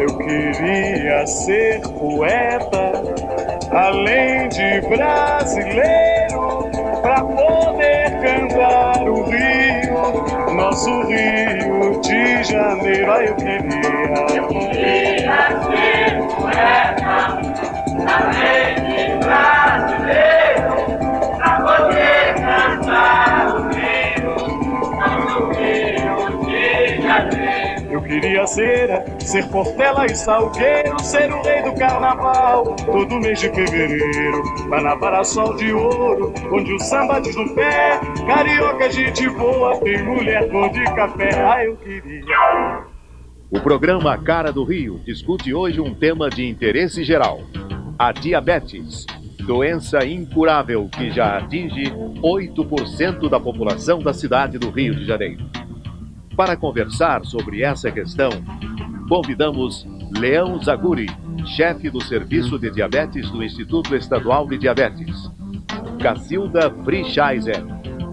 Eu queria ser poeta, além de brasileiro, pra poder cantar o Rio, nosso Rio de Janeiro. Ai, eu queria ser poeta, além de brasileiro, pra poder cantar o Rio, nosso Rio de Janeiro. Eu queria ser Portela e Salgueiro, ser o rei do carnaval, todo mês de fevereiro. Guanabara, sol de ouro, onde o samba diz no pé, carioca, gente boa, tem mulher cor de café. Ah, eu queria. O programa Cara do Rio discute hoje um tema de interesse geral: a diabetes, doença incurável que já atinge 8% da população da cidade do Rio de Janeiro. Para conversar sobre essa questão, convidamos Leão Zaguri, chefe do Serviço de Diabetes do Instituto Estadual de Diabetes, Cacilda Frischeiser,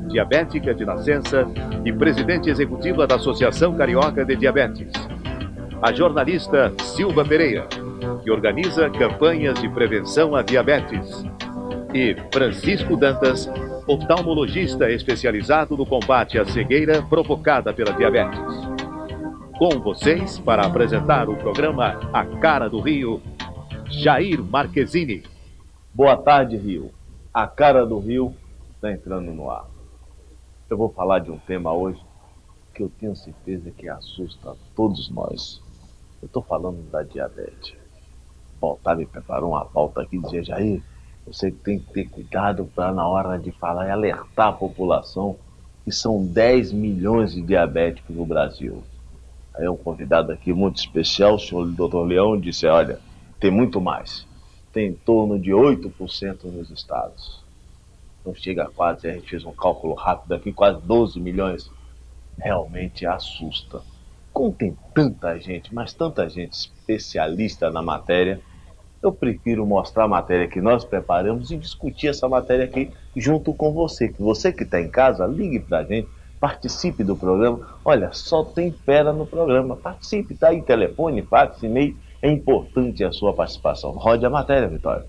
diabética de nascença e presidente executiva da Associação Carioca de Diabetes, a jornalista Silva Pereira, que organiza campanhas de prevenção à diabetes, e Francisco Dantas, oftalmologista especializado no combate à cegueira provocada pela diabetes. Com vocês, para apresentar o programa A Cara do Rio, Jair Marquezini. Boa tarde, Rio. A Cara do Rio está entrando no ar. Eu vou falar de um tema hoje que eu tenho certeza que assusta todos nós. Eu estou falando da diabetes. O Otávio me preparou uma pauta aqui e dizia: Jair, você tem que ter cuidado para, na hora de falar, e alertar a população que são 10 milhões de diabéticos no Brasil. Aí um convidado aqui muito especial, o senhor Dr. Leão, disse: olha, tem muito mais. Tem em torno de 8% nos estados. Então chega a quase, a gente fez um cálculo rápido aqui, quase 12 milhões. Realmente assusta. Como tem tanta gente, mas tanta gente especialista na matéria, eu prefiro mostrar a matéria que nós preparamos e discutir essa matéria aqui junto com você. Que você que está em casa, ligue para a gente, participe do programa. Olha, só tem fera no programa. Participe, tá aí, telefone, fax, e-mail. É importante a sua participação. Rode a matéria, Vitória.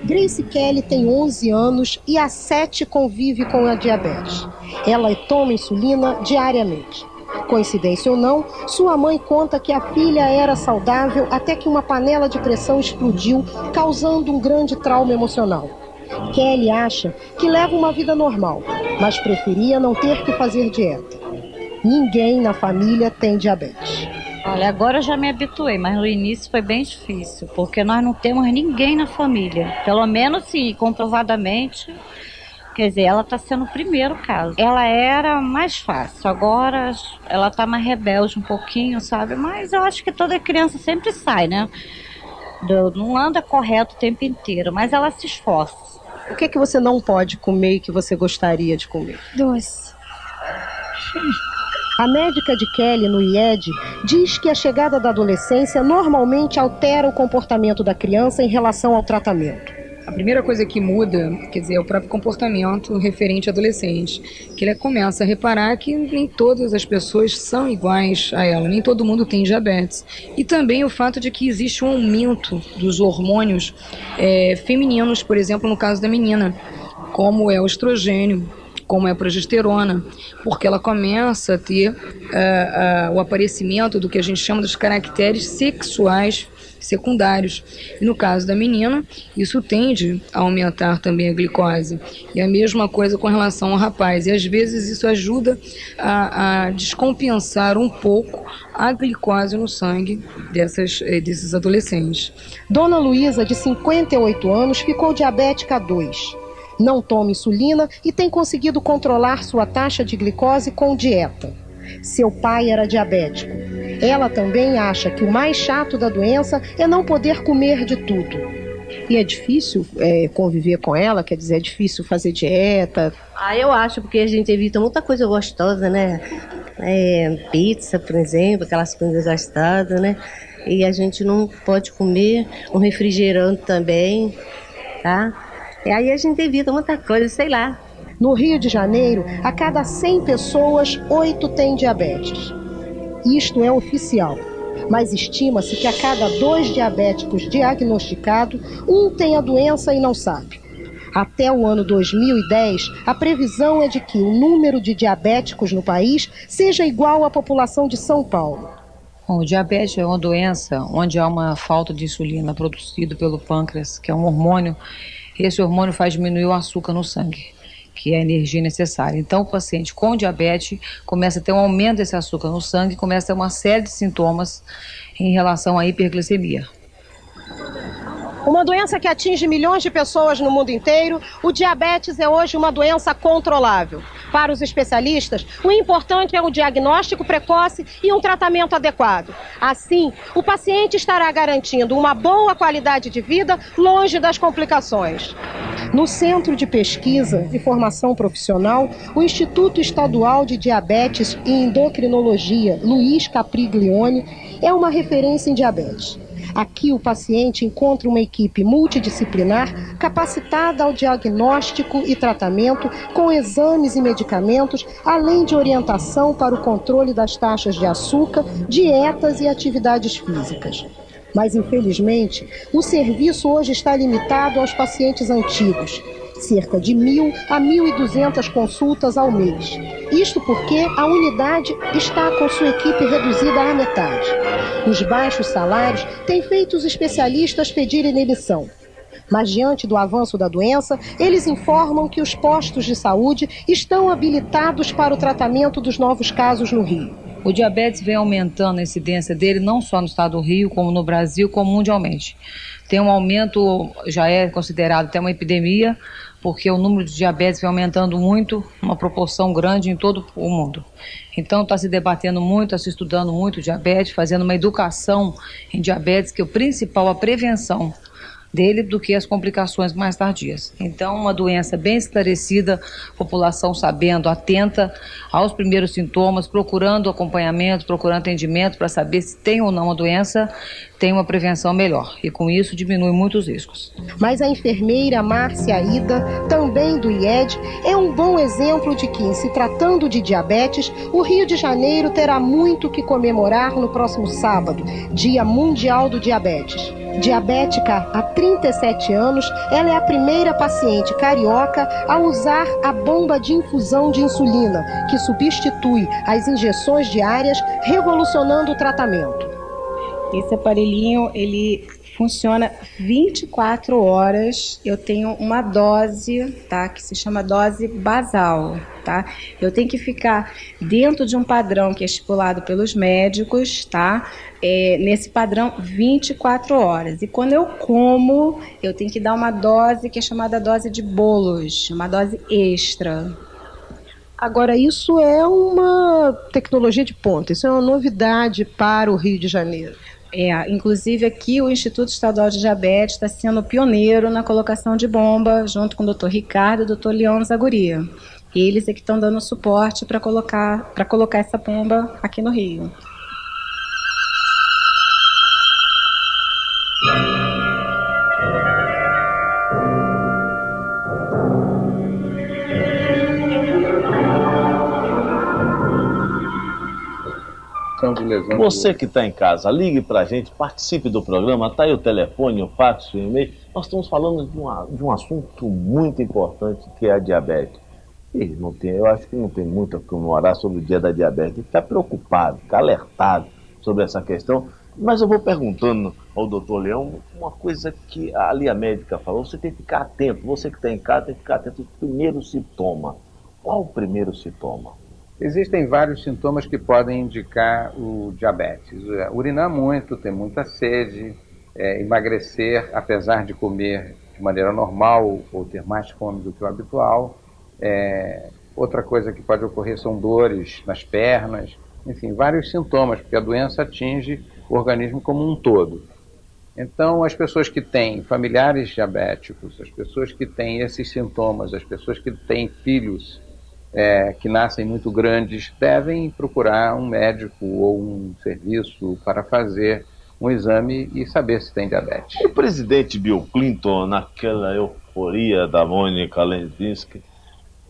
Grace Kelly tem 11 anos e há 7 convive com a diabetes. Ela toma insulina diariamente. Coincidência ou não, sua mãe conta que a filha era saudável até que uma panela de pressão explodiu, causando um grande trauma emocional. Kelly acha que leva uma vida normal, mas preferia não ter que fazer dieta. Ninguém na família tem diabetes. Olha, agora eu já me habituei, mas no início foi bem difícil, porque nós não temos ninguém na família. Pelo menos, sim, comprovadamente, quer dizer, ela está sendo o primeiro caso. Ela era mais fácil, agora ela está mais rebelde um pouquinho, sabe? Mas eu acho que toda criança sempre sai, né? Não anda correto o tempo inteiro, mas ela se esforça. O que você não pode comer e que você gostaria de comer? Doce. A médica de Kelly no IED diz que a chegada da adolescência normalmente altera o comportamento da criança em relação ao tratamento. A primeira coisa que muda, quer dizer, é o próprio comportamento referente a adolescente, que ele começa a reparar que nem todas as pessoas são iguais a ela, nem todo mundo tem diabetes. E também o fato de que existe um aumento dos hormônios femininos, por exemplo, no caso da menina, como é o estrogênio, como é a progesterona, porque ela começa a ter o aparecimento do que a gente chama dos caracteres sexuais secundários. E no caso da menina, isso tende a aumentar também a glicose. E a mesma coisa com relação ao rapaz. E às vezes isso ajuda a descompensar um pouco a glicose no sangue desses adolescentes. Dona Luísa, de 58 anos, ficou diabética 2. Não toma insulina e tem conseguido controlar sua taxa de glicose com dieta. Seu pai era diabético. Ela também acha que o mais chato da doença é não poder comer de tudo. E é difícil conviver com ela, quer dizer, é difícil fazer dieta? Eu acho, porque a gente evita muita coisa gostosa, né? Pizza, por exemplo, aquelas coisas gostosas, né? E a gente não pode comer um refrigerante também, tá? E aí a gente evita muita coisa, sei lá. No Rio de Janeiro, a cada 100 pessoas, 8 têm diabetes. Isto é oficial, mas estima-se que a cada 2 diabéticos diagnosticados, 1 tem a doença e não sabe. Até o ano 2010, a previsão é de que o número de diabéticos no país seja igual à população de São Paulo. Bom, o diabetes é uma doença onde há uma falta de insulina produzido pelo pâncreas, que é um hormônio. Esse hormônio faz diminuir o açúcar no sangue, que é a energia necessária. Então, o paciente com diabetes começa a ter um aumento desse açúcar no sangue, começa a ter uma série de sintomas em relação à hiperglicemia. Uma doença que atinge milhões de pessoas no mundo inteiro, o diabetes é hoje uma doença controlável. Para os especialistas, o importante é o diagnóstico precoce e um tratamento adequado. Assim, o paciente estará garantindo uma boa qualidade de vida longe das complicações. No Centro de Pesquisa e Formação Profissional, o Instituto Estadual de Diabetes e Endocrinologia Luiz Capriglione é uma referência em diabetes. Aqui o paciente encontra uma equipe multidisciplinar capacitada ao diagnóstico e tratamento com exames e medicamentos, além de orientação para o controle das taxas de açúcar, dietas e atividades físicas. Mas, infelizmente, o serviço hoje está limitado aos pacientes antigos, cerca de 1.000 a 1.200 consultas ao mês. Isto porque a unidade está com sua equipe reduzida à metade. Os baixos salários têm feito os especialistas pedirem demissão. Mas, diante do avanço da doença, eles informam que os postos de saúde estão habilitados para o tratamento dos novos casos no Rio. O diabetes vem aumentando a incidência dele não só no estado do Rio, como no Brasil, como mundialmente. Tem um aumento, já é considerado até uma epidemia, porque o número de diabetes vem aumentando muito, uma proporção grande em todo o mundo. Então está se debatendo muito, está se estudando muito diabetes, fazendo uma educação em diabetes, que o principal é a prevenção dele do que as complicações mais tardias. Então, uma doença bem esclarecida, população sabendo, atenta aos primeiros sintomas, procurando acompanhamento, procurando atendimento para saber se tem ou não a doença, tem uma prevenção melhor. E com isso diminui muitos riscos. Mas a enfermeira Márcia Aida, também do IED, é um bom exemplo de que, em se tratando de diabetes, o Rio de Janeiro terá muito que comemorar no próximo sábado, Dia Mundial do Diabetes. Diabética há 37 anos, ela é a primeira paciente carioca a usar a bomba de infusão de insulina, que substitui as injeções diárias, revolucionando o tratamento. Esse aparelhinho, ele funciona 24 horas. Eu tenho uma dose, tá, que se chama dose basal, tá? Eu tenho que ficar dentro de um padrão que é estipulado pelos médicos, tá? Nesse padrão 24 horas. E quando eu como, eu tenho que dar uma dose que é chamada dose de bolos, uma dose extra. Agora, isso é uma tecnologia de ponta, isso é uma novidade para o Rio de Janeiro. Inclusive aqui o Instituto Estadual de Diabetes está sendo pioneiro na colocação de bomba, junto com o Dr. Ricardo e o Dr. Leon Zaguria. Eles é que estão dando suporte para colocar essa bomba aqui no Rio. Você que está em casa, ligue para a gente, participe do programa, está aí o telefone, o fax, o e-mail. Nós estamos falando de um assunto muito importante, que é a diabetes. E eu acho que não tem muito a comemorar sobre o dia da diabetes. Tem que ficar preocupado, ficar alertado sobre essa questão. Mas eu vou perguntando ao doutor Leão uma coisa que ali a médica falou. Você tem que ficar atento, você que está em casa tem que ficar atento ao primeiro sintoma. Qual o primeiro sintoma? Existem vários sintomas que podem indicar o diabetes. Urinar muito, ter muita sede, emagrecer, apesar de comer de maneira normal ou ter mais fome do que o habitual. Outra coisa que pode ocorrer são dores nas pernas, enfim, vários sintomas, porque a doença atinge o organismo como um todo. Então, as pessoas que têm familiares diabéticos, as pessoas que têm esses sintomas, as pessoas que têm filhos que nascem muito grandes, devem procurar um médico ou um serviço para fazer um exame e saber se tem diabetes. O presidente Bill Clinton, naquela euforia da Mônica Lewinsky,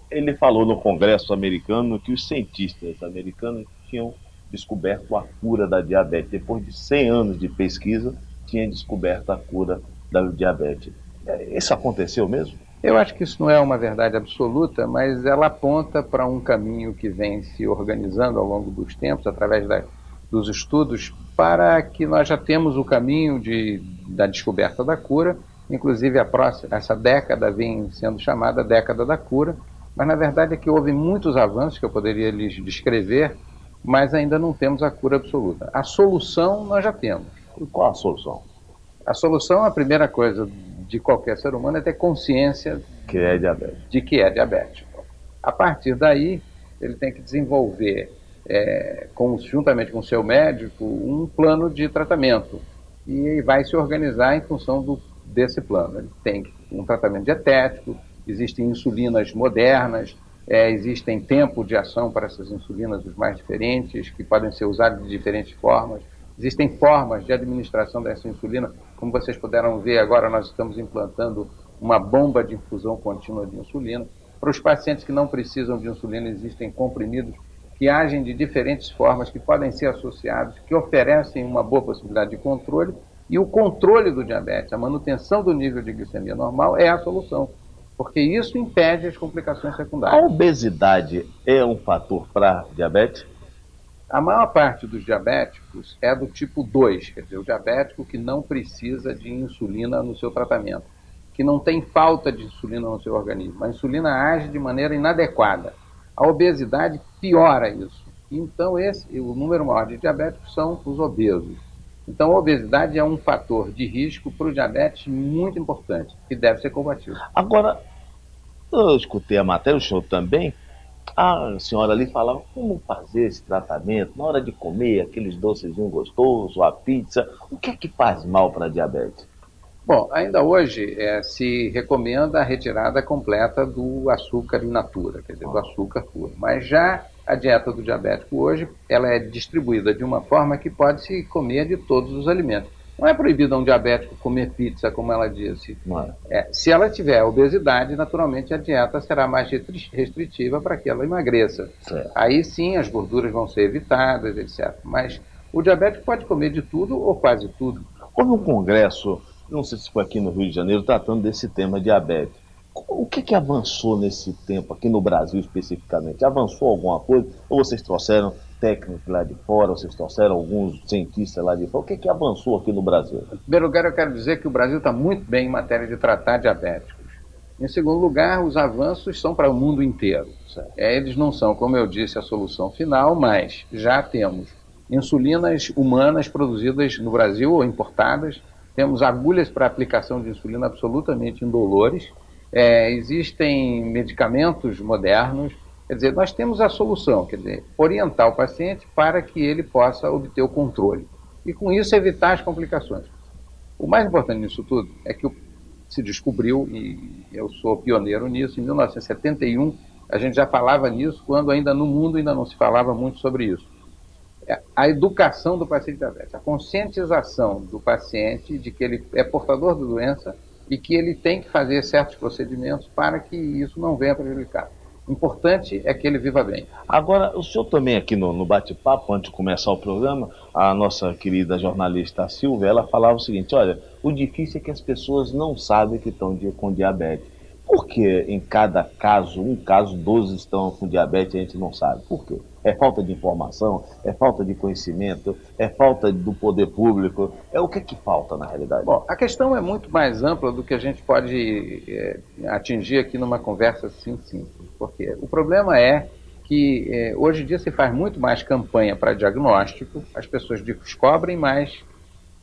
ele falou no Congresso americano que os cientistas americanos tinham descoberto a cura da diabetes. Depois de 100 anos de pesquisa, tinha descoberto a cura da diabetes. Isso aconteceu mesmo? Eu acho que isso não é uma verdade absoluta, mas ela aponta para um caminho que vem se organizando ao longo dos tempos, através dos estudos, para que nós já temos o caminho da descoberta da cura. Inclusive, essa década vem sendo chamada década da cura, mas na verdade é que houve muitos avanços que eu poderia lhes descrever, mas ainda não temos a cura absoluta. A solução nós já temos. E qual a solução? A solução, a primeira coisa de qualquer ser humano é ter consciência de que é diabético. A partir daí, ele tem que desenvolver, juntamente com o seu médico, um plano de tratamento. E vai se organizar em função desse plano. Ele tem um tratamento dietético, existem insulinas modernas, existem tempos de ação para essas insulinas os mais diferentes, que podem ser usadas de diferentes formas. Existem formas de administração dessa insulina. Como vocês puderam ver, agora nós estamos implantando uma bomba de infusão contínua de insulina. Para os pacientes que não precisam de insulina, existem comprimidos que agem de diferentes formas, que podem ser associados, que oferecem uma boa possibilidade de controle. E o controle do diabetes, a manutenção do nível de glicemia normal, é a solução, porque isso impede as complicações secundárias. A obesidade é um fator para diabetes? A maior parte dos diabéticos é do tipo 2, quer dizer, o diabético que não precisa de insulina no seu tratamento, que não tem falta de insulina no seu organismo. A insulina age de maneira inadequada. A obesidade piora isso. Então, o número maior de diabéticos são os obesos. Então, a obesidade é um fator de risco para o diabetes muito importante, que deve ser combatido. Agora, eu escutei a matéria, o senhor também. A senhora ali falava como fazer esse tratamento na hora de comer aqueles docezinhos gostosos, a pizza. O que é que faz mal para a diabetes? Bom, ainda hoje se recomenda a retirada completa do açúcar in natura, quer dizer, do açúcar puro. Mas já a dieta do diabético hoje, ela é distribuída de uma forma que pode-se comer de todos os alimentos. Não é proibido a um diabético comer pizza, como ela disse. Se ela tiver obesidade, naturalmente a dieta será mais restritiva para que ela emagreça. Aí sim as gorduras vão ser evitadas, etc. Mas o diabético pode comer de tudo ou quase tudo. Houve um congresso, não sei se foi aqui no Rio de Janeiro, tratando desse tema diabetes. O que avançou nesse tempo, aqui no Brasil especificamente? Avançou alguma coisa? Ou vocês trouxeram técnicos lá de fora, vocês trouxeram alguns cientistas lá de fora? O que avançou aqui no Brasil? Em primeiro lugar, eu quero dizer que o Brasil está muito bem em matéria de tratar diabéticos. Em segundo lugar, os avanços são para o mundo inteiro. Eles não são, como eu disse, a solução final, mas já temos insulinas humanas produzidas no Brasil ou importadas, temos agulhas para aplicação de insulina absolutamente indolores, existem medicamentos modernos. Quer dizer, nós temos a solução, quer dizer, orientar o paciente para que ele possa obter o controle. E com isso evitar as complicações. O mais importante nisso tudo é que se descobriu, e eu sou pioneiro nisso, em 1971 a gente já falava nisso, quando ainda no mundo ainda não se falava muito sobre isso. A educação do paciente diabético, a conscientização do paciente de que ele é portador da doença e que ele tem que fazer certos procedimentos para que isso não venha prejudicar. O importante é que ele viva bem. Agora, o senhor também aqui no bate-papo, antes de começar o programa, a nossa querida jornalista Silvia, ela falava o seguinte: olha, o difícil é que as pessoas não sabem que estão com diabetes. Por que em cada caso, 12 estão com diabetes e a gente não sabe? Por quê? É falta de informação? É falta de conhecimento? É falta do poder público? O que falta na realidade? Bom, a questão é muito mais ampla do que a gente pode atingir aqui numa conversa assim simples. Porque o problema é que hoje em dia se faz muito mais campanha para diagnóstico, as pessoas descobrem mais,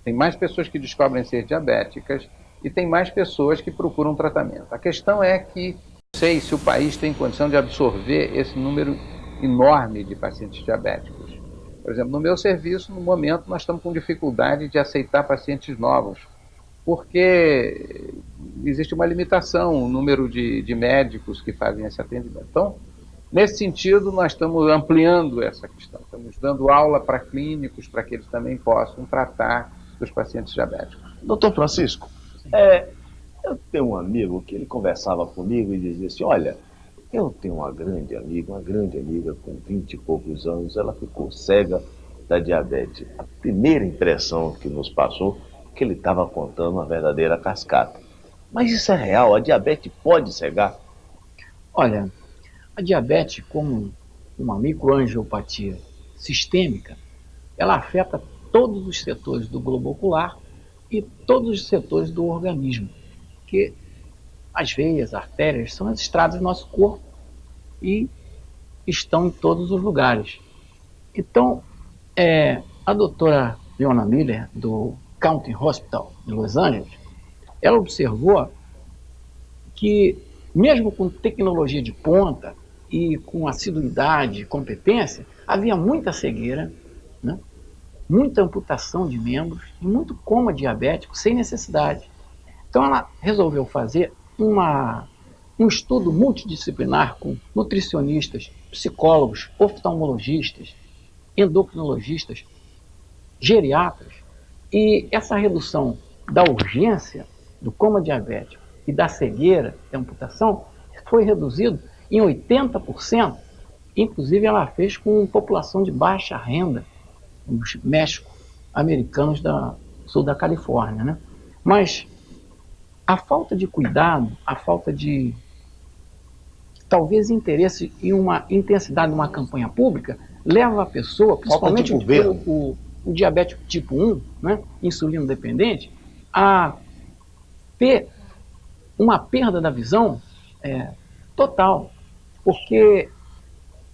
tem mais pessoas que descobrem ser diabéticas e tem mais pessoas que procuram tratamento. A questão é que não sei se o país tem condição de absorver esse número enorme de pacientes diabéticos. Por exemplo, no meu serviço, no momento, nós estamos com dificuldade de aceitar pacientes novos, porque existe uma limitação no número de médicos que fazem esse atendimento. Então, nesse sentido, nós estamos ampliando essa questão. Estamos dando aula para clínicos, para que eles também possam tratar dos pacientes diabéticos. Doutor Francisco, Eu tenho um amigo que ele conversava comigo e dizia assim, olha, eu tenho uma grande amiga com 20 e poucos anos, ela ficou cega da diabetes. A primeira impressão que nos passou que ele estava contando uma verdadeira cascata. Mas isso é real? A diabetes pode cegar? Olha, a diabetes, como uma microangiopatia sistêmica, ela afeta todos os setores do globo ocular e todos os setores do organismo, que as veias, as artérias, são as estradas do nosso corpo e estão em todos os lugares. Então, a doutora Fiona Miller, do County Hospital de Los Angeles, ela observou que, mesmo com tecnologia de ponta e com assiduidade e competência, havia muita cegueira, né? Muita amputação de membros e muito coma diabético sem necessidade. Então ela resolveu fazer um estudo multidisciplinar com nutricionistas, psicólogos, oftalmologistas, endocrinologistas, geriatras, e essa redução da urgência do coma diabético e da cegueira, da amputação, foi reduzido em 80%. Inclusive ela fez com população de baixa renda, os México-americanos do sul da Califórnia, né? Mas a falta de cuidado, a falta de talvez interesse em uma intensidade de uma campanha pública, leva a pessoa, principalmente o diabético tipo 1, né, insulino dependente, a ter uma perda da visão total, porque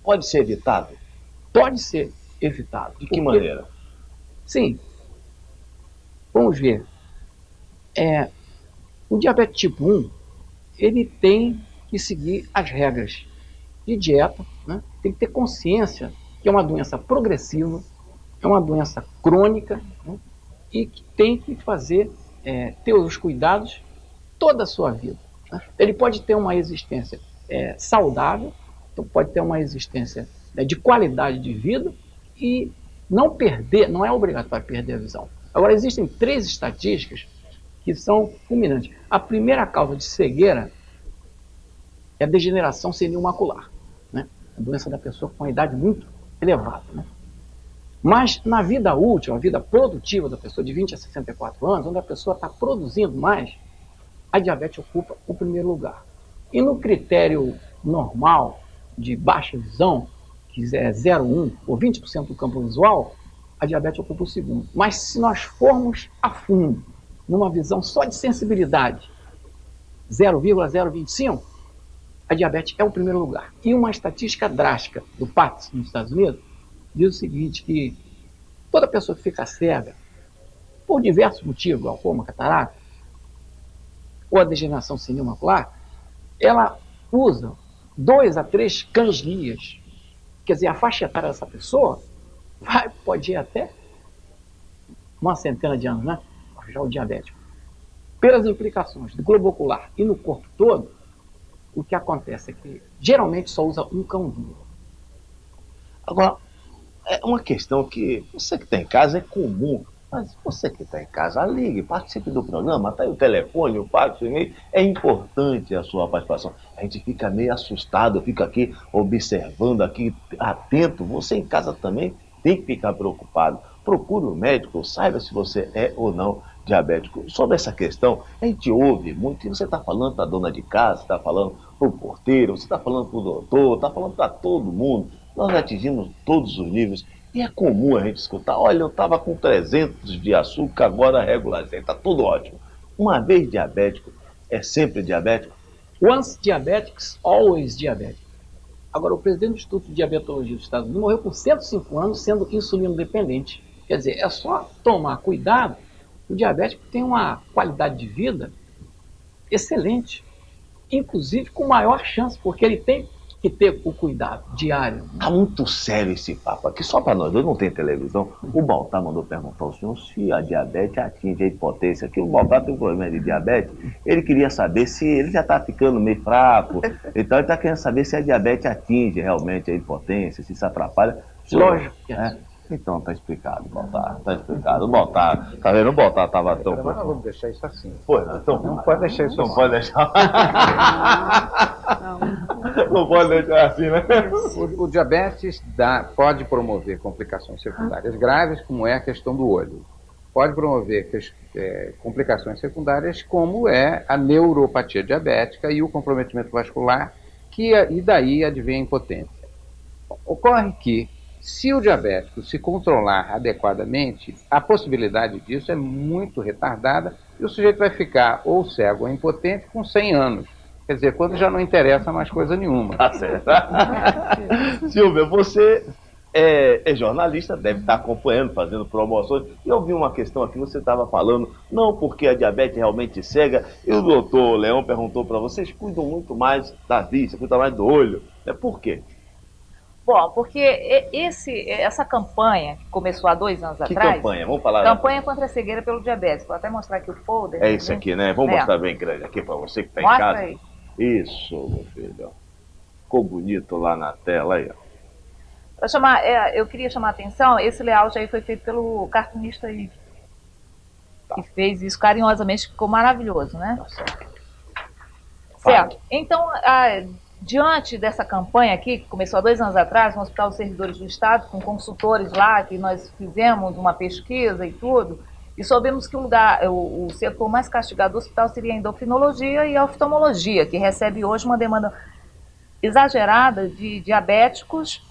pode ser evitado? Pode ser evitado. De que maneira? Sim. Vamos ver. O diabetes tipo 1, ele tem que seguir as regras de dieta, né? Tem que ter consciência que é uma doença progressiva, é uma doença crônica, né? E que tem que fazer, ter os cuidados toda a sua vida, né? Ele pode ter uma existência saudável, então pode ter uma existência de qualidade de vida e não perder, não é obrigatório perder a visão. Agora, existem 3 estatísticas que são fulminantes. A primeira causa de cegueira é a degeneração senil macular, né? A doença da pessoa com uma idade muito elevada, né? Mas na vida útil, a vida produtiva da pessoa de 20 a 64 anos, onde a pessoa está produzindo mais, a diabetes ocupa o primeiro lugar. E no critério normal de baixa visão, que é 0,1 ou 20% do campo visual, a diabetes ocupa o segundo. Mas se nós formos a fundo, numa visão só de sensibilidade, 0,025, a diabetes é o primeiro lugar. E uma estatística drástica do PATS nos Estados Unidos diz o seguinte, que toda pessoa que fica cega, por diversos motivos, glaucoma, catarata, ou a degeneração senil macular, ela usa 2 a 3 cães-guias. Quer dizer, a faixa etária dessa pessoa pode ir até uma centena de anos, né? Já o diabético. Pelas implicações do globo ocular e no corpo todo, o que acontece é que geralmente só usa um cão-guia. Agora, é uma questão que você que está em casa é comum, mas você que está em casa, ligue, participe do programa, está aí o telefone, o fax, o e-mail, é importante a sua participação. A gente fica meio assustado, fica aqui observando, aqui atento, você em casa também tem que ficar preocupado. Procure um médico, saiba se você é ou não diabético. Sobre essa questão, a gente ouve muito, e você está falando para a dona de casa, você está falando para o porteiro, você está falando para o doutor, está falando para todo mundo. Nós atingimos todos os níveis e é comum a gente escutar, olha, eu estava com 300 de açúcar, agora regularizei, está tudo ótimo. Uma vez diabético, é sempre diabético? Once diabetics, always diabético. Agora, o presidente do Instituto de Diabetologia dos Estados Unidos morreu com 105 anos sendo insulino dependente. Quer dizer, é só tomar cuidado. O diabético tem uma qualidade de vida excelente, inclusive com maior chance, porque ele tem que ter o cuidado diário. Está muito sério esse papo aqui, só para nós dois, não tem televisão. O Baltar mandou perguntar ao senhor se a diabetes atinge a hipotência, que o Baltar tem um problema de diabetes, ele queria saber se ele já está ficando meio fraco, então ele está querendo saber se a diabetes atinge realmente a hipotência, se isso atrapalha. Lógico que é. Então, tá explicado, Baltar. Tá explicado. O Baltar, tá vendo? O Baltar tava tão... Agora nós vamos deixar isso assim. Foi, então... Não pode deixar isso Não assim. pode deixar... Não pode deixar assim, né? O diabetes pode promover complicações secundárias graves, como é a questão do olho. Pode promover complicações secundárias, como é a neuropatia diabética e o comprometimento vascular, e daí advém a impotência. Ocorre que, se o diabético se controlar adequadamente, a possibilidade disso é muito retardada e o sujeito vai ficar ou cego ou impotente com 100 anos. Quer dizer, quando já não interessa mais coisa nenhuma. Tá certo. Silvia, você é jornalista, deve estar acompanhando, fazendo promoções. E eu vi uma questão aqui, você estava falando, não porque a diabetes realmente cega, e o doutor Leão perguntou para vocês, cuidam muito mais da vista, cuidam mais do olho. Por quê? Bom, porque essa campanha que começou há 2 anos Que atrás... campanha? Vamos falar. Campanha contra a cegueira pelo diabetes. Vou até mostrar aqui o folder. É isso aqui, né? Vamos mostrar bem grande aqui para você que está em casa. Mostra aí. Isso, meu filho. Ficou bonito lá na tela aí, ó. Eu queria chamar a atenção, esse layout aí foi feito pelo cartunista aí, que fez isso carinhosamente, ficou maravilhoso, né? Certo. Então, diante dessa campanha aqui, que começou há 2 anos atrás, no Hospital dos Servidores do Estado, com consultores lá, que nós fizemos uma pesquisa e tudo, e soubemos que o setor mais castigado do hospital seria a endocrinologia e a oftalmologia, que recebe hoje uma demanda exagerada de diabéticos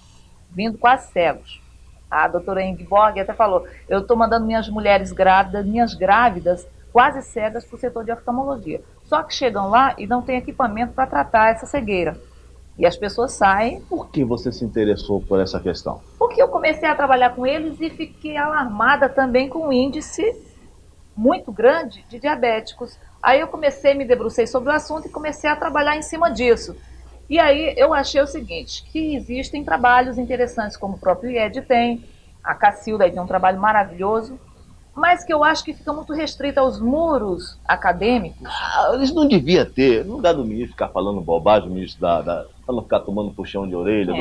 vindo quase cegos. A doutora Ingeborg até falou, eu estou mandando minhas mulheres grávidas, minhas grávidas, quase cegas para o setor de oftalmologia. Só que chegam lá e não tem equipamento para tratar essa cegueira. E as pessoas saem... Por que você se interessou por essa questão? Porque eu comecei a trabalhar com eles e fiquei alarmada também com um índice muito grande de diabéticos. Aí eu me debrucei sobre o assunto e comecei a trabalhar em cima disso. E aí eu achei o seguinte, que existem trabalhos interessantes, como o próprio IED tem, a Cacilda tem um trabalho maravilhoso, mas que eu acho que fica muito restrito aos muros acadêmicos. Eles não deviam ter, no lugar do ministro ficar falando bobagem, o ministro para não ficar tomando puxão de orelha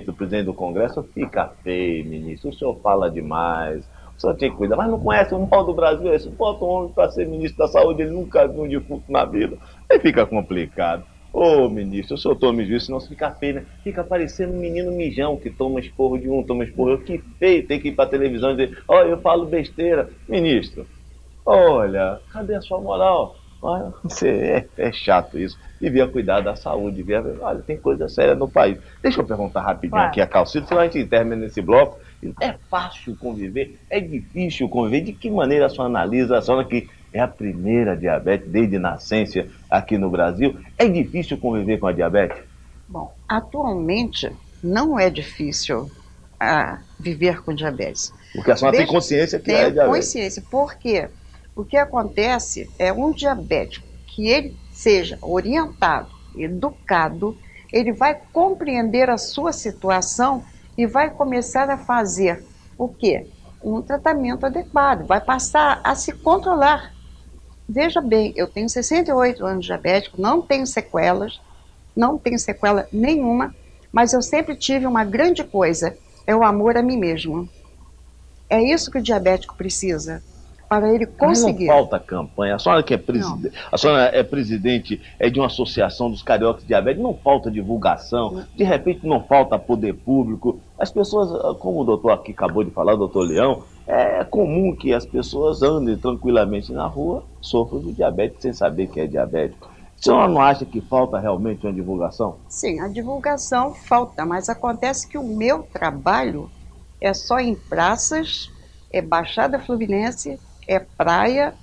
do presidente do Congresso, fica feio, ministro, o senhor fala demais, o senhor tem que cuidar, mas não conhece o mal do Brasil, esse bota um homem para ser ministro da saúde, ele nunca viu um defunto na vida, aí fica complicado. Ô, ministro, o senhor tome juízo, senão você fica feio, né? Fica parecendo um menino mijão que toma esporro de um, toma esporro de outro. Que feio, tem que ir pra televisão e dizer, eu falo besteira. Ministro, olha, cadê a sua moral? Olha, você é chato isso. Devia cuidar da saúde, olha, tem coisa séria no país. Deixa eu perguntar rapidinho aqui a Calcito, senão a gente termina nesse bloco. É fácil conviver? É difícil conviver? De que maneira a senhora analisa? A senhora que é a primeira diabetes desde nascença aqui no Brasil. É difícil conviver com a diabetes? Bom, atualmente não é difícil viver com diabetes. Porque a senhora tem consciência que é diabetes. Tem consciência, porque o que acontece é um diabético que ele seja orientado, educado, ele vai compreender a sua situação e vai começar a fazer o quê? Um tratamento adequado, vai passar a se controlar. Veja bem, eu tenho 68 anos de diabético, não tenho sequelas, não tenho sequela nenhuma, mas eu sempre tive uma grande coisa, é o amor a mim mesmo. É isso que o diabético precisa, para ele conseguir. Mas não falta campanha, a senhora que é presidente, a senhora é presidente de uma associação dos cariocas de diabetes, não falta divulgação, de repente não falta poder público, as pessoas, como o doutor aqui acabou de falar, o doutor Leão, é comum que as pessoas andem tranquilamente na rua, sofram de diabetes sem saber que é diabético. A senhora não acha que falta realmente uma divulgação? Sim, a divulgação falta, mas acontece que o meu trabalho é só em praças, é Baixada Fluminense, é praia,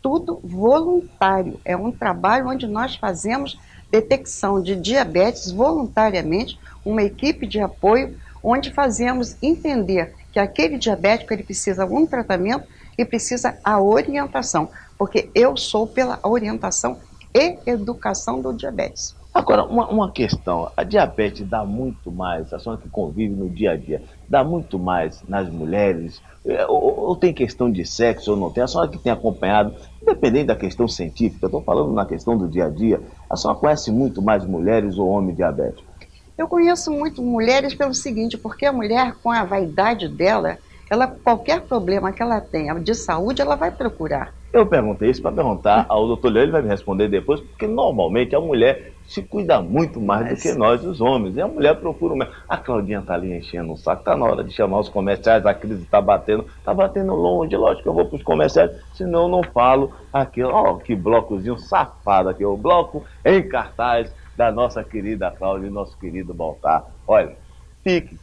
tudo voluntário. É um trabalho onde nós fazemos detecção de diabetes voluntariamente, uma equipe de apoio, onde fazemos entender que aquele diabético ele precisa de um tratamento e precisa a orientação, porque eu sou pela orientação e educação do diabetes. Agora, uma questão, a diabetes dá muito mais, a senhora que convive no dia a dia, dá muito mais nas mulheres, ou tem questão de sexo ou não tem? A senhora que tem acompanhado, independente da questão científica, estou falando na questão do dia a dia, a senhora conhece muito mais mulheres ou homens diabéticos? Eu conheço muito mulheres pelo seguinte, porque a mulher, com a vaidade dela, ela, qualquer problema que ela tenha de saúde, ela vai procurar. Eu perguntei isso para perguntar ao doutor Leão, ele vai me responder depois, porque normalmente a mulher se cuida muito mais do que nós, os homens. E a mulher procura o médico. A Claudinha está ali enchendo o saco, está na hora de chamar os comerciais, a crise está batendo longe, lógico que eu vou para os comerciais, senão eu não falo aqui, ó, que blocozinho safado aqui, o bloco em cartaz da nossa querida Cláudia e nosso querido Baltar. Olha, fique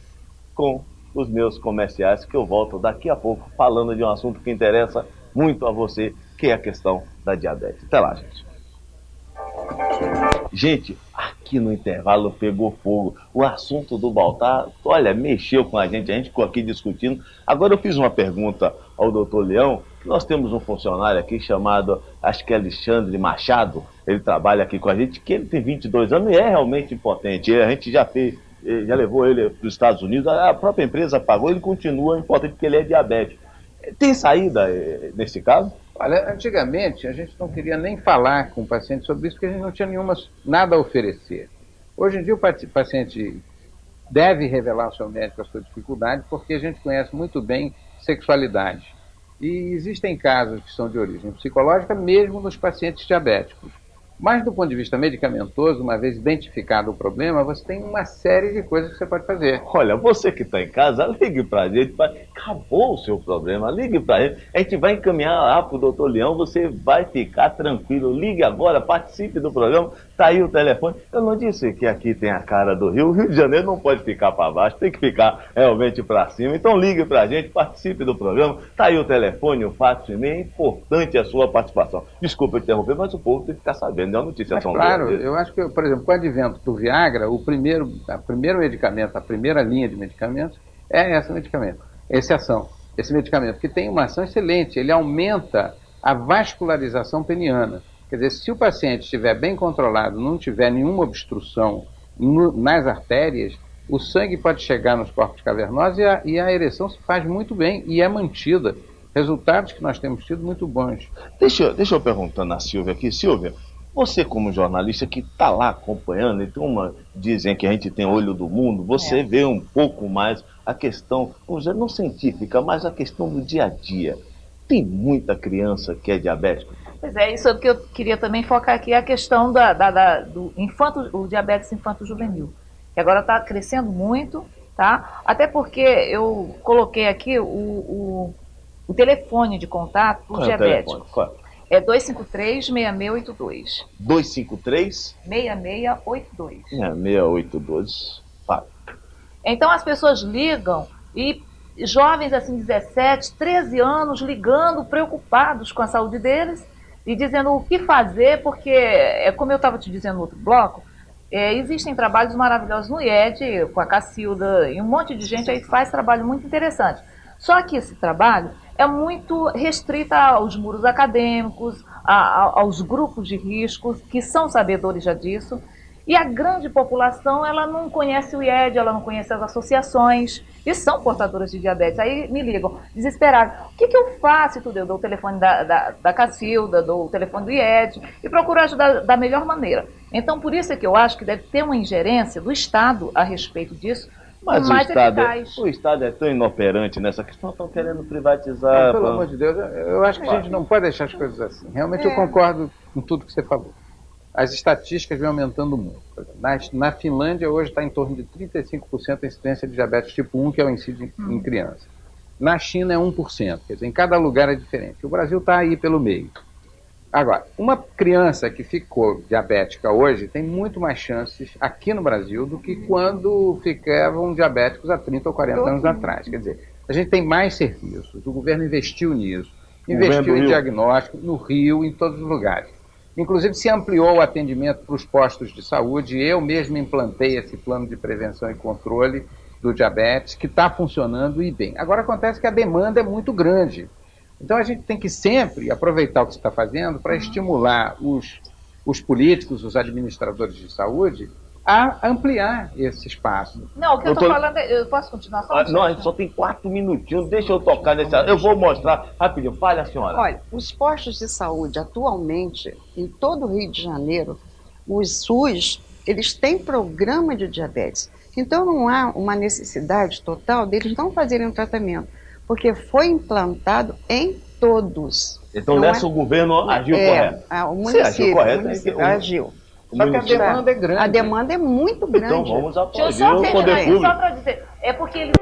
com os meus comerciais, que eu volto daqui a pouco falando de um assunto que interessa muito a você, que é a questão da diabetes. Até lá, gente. Gente, aqui no intervalo pegou fogo. O assunto do Baltar, olha, mexeu com a gente ficou aqui discutindo. Agora eu fiz uma pergunta ao doutor Leão, que nós temos um funcionário aqui chamado, acho que é Alexandre Machado, ele trabalha aqui com a gente, que ele tem 22 anos e é realmente impotente. A gente já levou ele para os Estados Unidos, a própria empresa pagou, ele continua impotente porque ele é diabético. Tem saída nesse caso? Olha, antigamente a gente não queria nem falar com o paciente sobre isso, porque a gente não tinha nada a oferecer. Hoje em dia o paciente deve revelar ao seu médico a sua dificuldade, porque a gente conhece muito bem sexualidade. E existem casos que são de origem psicológica, mesmo nos pacientes diabéticos. Mas do ponto de vista medicamentoso, uma vez identificado o problema, você tem uma série de coisas que você pode fazer. Olha, você que está em casa, ligue para a gente, acabou o seu problema, ligue para a gente vai encaminhar lá para o doutor Leão, você vai ficar tranquilo, ligue agora, participe do programa, está aí o telefone. Eu não disse que aqui tem a cara do Rio, o Rio de Janeiro não pode ficar para baixo, tem que ficar realmente para cima, então ligue para a gente, participe do programa, está aí o telefone, o fax, o e-mail, é importante a sua participação. Desculpa interromper, mas o povo tem que ficar sabendo. Mas, claro, eu acho que, por exemplo, com o advento do Viagra, o primeiro medicamento, a primeira linha de medicamentos é esse medicamento, que tem uma ação excelente, ele aumenta a vascularização peniana. Quer dizer, se o paciente estiver bem controlado, não tiver nenhuma obstrução nas artérias, o sangue pode chegar nos corpos cavernosos e a ereção se faz muito bem e é mantida. Resultados que nós temos tido muito bons. Deixa eu perguntar na Silvia aqui. Silvia, você como jornalista que está lá acompanhando, então dizem que a gente tem olho do mundo, você vê um pouco mais a questão, vamos dizer, não científica, mas a questão do dia a dia. Tem muita criança que é diabética? Pois é, isso é o que eu queria também focar aqui, a questão do o diabetes infanto-juvenil, que agora está crescendo muito, tá? Até porque eu coloquei aqui o telefone de contato do diabético. É 253-6682. 253? 6682. 6682. Vai. Então as pessoas ligam e jovens assim, 17, 13 anos, ligando, preocupados com a saúde deles e dizendo o que fazer, porque, como eu estava te dizendo no outro bloco, existem trabalhos maravilhosos no IED, com a Cacilda, e um monte de gente aí que faz trabalho muito interessante. Só que esse trabalho é muito restrito aos muros acadêmicos, aos grupos de riscos, que são sabedores já disso, e a grande população, ela não conhece o IED, ela não conhece as associações, e são portadoras de diabetes. Aí me ligam, desesperados, o que eu faço? E tudo, eu dou o telefone da Cacilda, dou o telefone do IED, e procuro ajudar da melhor maneira. Então, por isso é que eu acho que deve ter uma ingerência do Estado a respeito disso, mas mais o Estado é tão inoperante nessa questão, estão querendo privatizar. Pelo amor de Deus, eu acho que a gente não pode deixar as coisas assim. Realmente eu concordo com tudo que você falou. As estatísticas vêm aumentando muito. Na Finlândia, hoje está em torno de 35% a incidência de diabetes tipo 1, que é o incide em criança. Na China é 1%, quer dizer, em cada lugar é diferente. O Brasil está aí pelo meio. Agora, uma criança que ficou diabética hoje tem muito mais chances aqui no Brasil do que quando ficavam diabéticos há 30 ou 40 anos atrás. Quer dizer, a gente tem mais serviços, o governo investiu nisso, investiu em diagnóstico, no Rio, em todos os lugares. Inclusive se ampliou o atendimento para os postos de saúde, eu mesmo implantei esse plano de prevenção e controle do diabetes, que está funcionando e bem. Agora acontece que a demanda é muito grande. Então a gente tem que sempre aproveitar o que você está fazendo para estimular os políticos, os administradores de saúde, a ampliar esse espaço. Não, o que eu estou falando é... Eu posso continuar só? Não, a gente só tem 4 minutinhos, deixa eu tocar nesse... Eu vou mostrar rapidinho, fale a senhora. Olha, os postos de saúde atualmente, em todo o Rio de Janeiro, os SUS eles têm programa de diabetes. Então não há uma necessidade total deles não fazerem um tratamento, porque foi implantado em todos. Então nessa o governo agiu correto. O município, agiu correto, agiu. Só que a demanda é grande. A demanda é muito grande. Então vamos Deixa eu aplaudir só o terminar poder aí, público. só para dizer. É porque ele